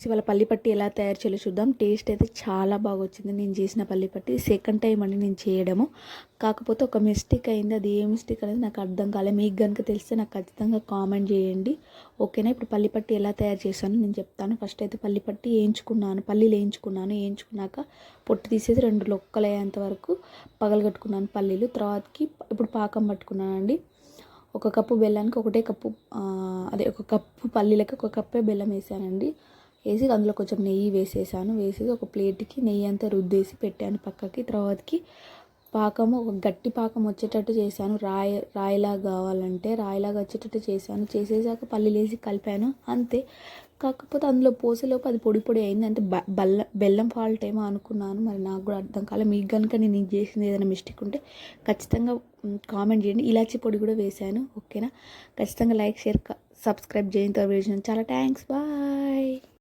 ఇవాళ పల్లి పట్టి ఎలా తయారు చేయాలో చూద్దాం. టేస్ట్ అయితే చాలా బాగా వచ్చింది నేను చేసిన పల్లి పట్టి. సెకండ్ టైం అండి నేను చేయడము. కాకపోతే ఒక మిస్టేక్ అయింది. అది ఏ మిస్టేక్ అనేది నాకు అర్థం కాలేదు. మీకు కనుక తెలిస్తే నాకు ఖచ్చితంగా కామెంట్ చేయండి, ఓకేనా. ఇప్పుడు పల్లి పట్టి ఎలా తయారు చేశానో నేను చెప్తాను. ఫస్ట్ అయితే పల్లి పట్టి వేయించుకున్నాను, పల్లీలు వేయించుకున్నాను. వేయించుకున్నాక పొట్టు తీసేసి 2 లొక్కలు అయ్యేంత వరకు పగలగొట్టుకున్నాను పల్లీలు. తర్వాతకి ఇప్పుడు పాకం పట్టుకున్నానండి. 1 కప్పు బెల్లానికి 1 కప్పు అదే 1 కప్పు పల్లీలకి 1 కప్పే బెల్లం వేసానండి. వేసి అందులో కొంచెం నెయ్యి వేసేసాను. వేసేసి ఒక ప్లేట్కి నెయ్యి అంతా రుద్దేసి పెట్టాను పక్కకి. తర్వాతకి పాకము ఒక గట్టి పాకం వచ్చేటట్టు చేశాను. రాయిలాగా కావాలంటే రాయిలాగా వచ్చేటట్టు చేశాను. చేసేసాక పల్లీలు వేసి కలిపాను, అంతే. కాకపోతే అందులో పోసేలోపు అది పొడి పొడి అయింది. అంటే బెల్లం ఫాల్ట్ ఏమో అనుకున్నాను, మరి నాకు కూడా అర్థం కాలేదు. మీకు కనుక నేను ఇది చేసింది ఏదైనా మిస్టేక్ ఉంటే ఖచ్చితంగా కామెంట్ చేయండి. ఇలాచి పొడి కూడా వేసాను, ఓకేనా. ఖచ్చితంగా లైక్, షేర్, సబ్స్క్రైబ్ చేయండి. చాలా థ్యాంక్స్, బాయ్.